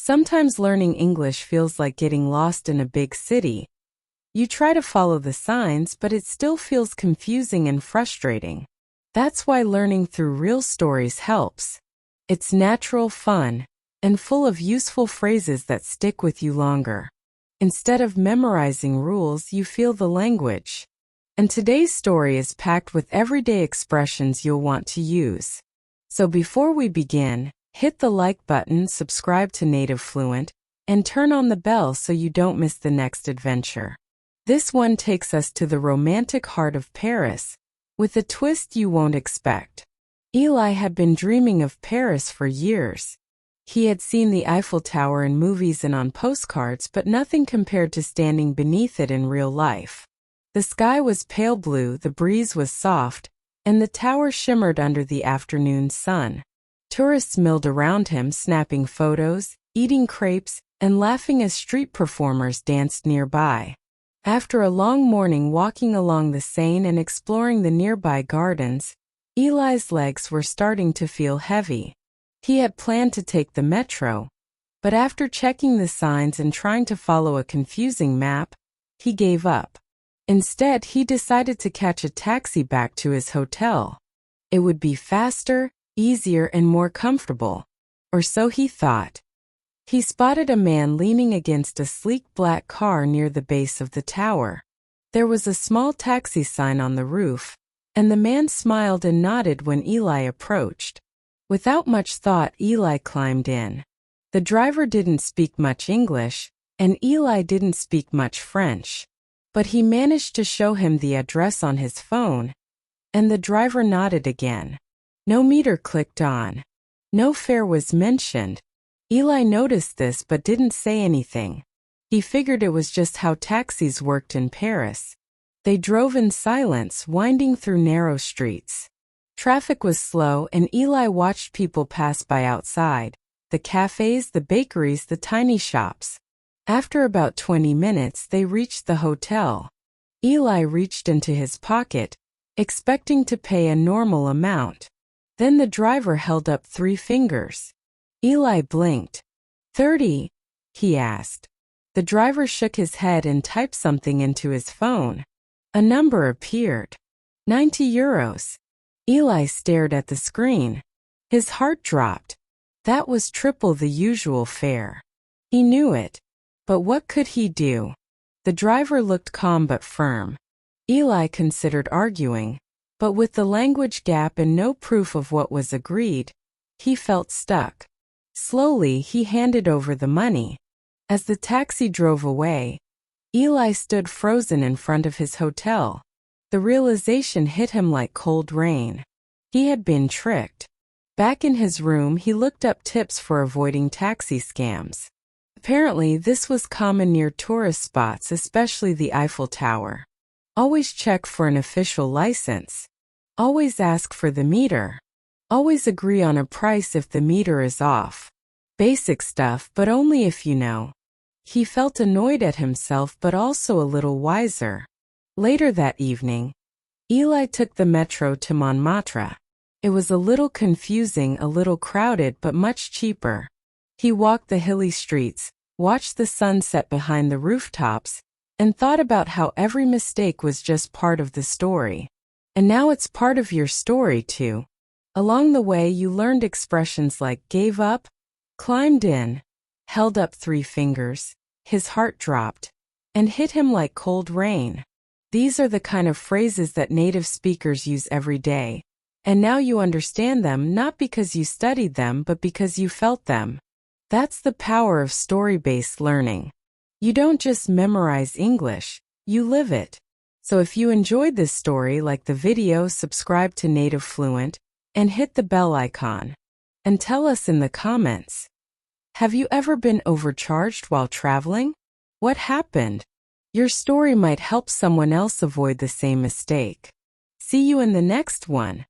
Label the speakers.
Speaker 1: Sometimes learning English feels like getting lost in a big city. You try to follow the signs, but it still feels confusing and frustrating. That's why learning through real stories helps. It's natural, fun, and full of useful phrases that stick with you longer. Instead of memorizing rules, you feel the language. And today's story is packed with everyday expressions you'll want to use. So before we begin, hit the like button, subscribe to NativeFluent, and turn on the bell so you don't miss the next adventure. This one takes us to the romantic heart of Paris, with a twist you won't expect. Eli had been dreaming of Paris for years. He had seen the Eiffel Tower in movies and on postcards, but nothing compared to standing beneath it in real life. The sky was pale blue, the breeze was soft, and the tower shimmered under the afternoon sun. Tourists milled around him, snapping photos, eating crepes, and laughing as street performers danced nearby. After a long morning walking along the Seine and exploring the nearby gardens, Eli's legs were starting to feel heavy. He had planned to take the metro, but after checking the signs and trying to follow a confusing map, he gave up. Instead, he decided to catch a taxi back to his hotel. It would be faster, easier, and more comfortable. Or so he thought. He spotted a man leaning against a sleek black car near the base of the tower. There was a small taxi sign on the roof, and the man smiled and nodded when Eli approached. Without much thought, Eli climbed in. The driver didn't speak much English, and Eli didn't speak much French. But he managed to show him the address on his phone, and the driver nodded again. No meter clicked on. No fare was mentioned. Eli noticed this but didn't say anything. He figured it was just how taxis worked in Paris. They drove in silence, winding through narrow streets. Traffic was slow, and Eli watched people pass by outside, the cafes, the bakeries, the tiny shops. After about 20 minutes, they reached the hotel. Eli reached into his pocket, expecting to pay a normal amount. Then the driver held up 3 fingers. Eli blinked. 30, he asked. The driver shook his head and typed something into his phone. A number appeared. 90 euros. Eli stared at the screen. His heart dropped. That was triple the usual fare. He knew it. But what could he do? The driver looked calm but firm. Eli considered arguing, but with the language gap and no proof of what was agreed, he felt stuck. Slowly, he handed over the money. As the taxi drove away, Eli stood frozen in front of his hotel. The realization hit him like cold rain. He had been tricked. Back in his room, he looked up tips for avoiding taxi scams. Apparently, this was common near tourist spots, especially the Eiffel Tower. Always check for an official license. Always ask for the meter. Always agree on a price if the meter is off. Basic stuff, but only if you know. He felt annoyed at himself but also a little wiser. Later that evening, Eli took the metro to Montmartre. It was a little confusing, a little crowded, but much cheaper. He walked the hilly streets, watched the sunset behind the rooftops, and thought about how every mistake was just part of the story. And now it's part of your story too. Along the way, you learned expressions like gave up, climbed in, held up 3 fingers, his heart dropped, and hit him like cold rain. These are the kind of phrases that native speakers use every day. And now you understand them not because you studied them but because you felt them. That's the power of story-based learning. You don't just memorize English, you live it. So if you enjoyed this story, like the video, subscribe to NativeFluent, and hit the bell icon. And tell us in the comments. Have you ever been overcharged while traveling? What happened? Your story might help someone else avoid the same mistake. See you in the next one.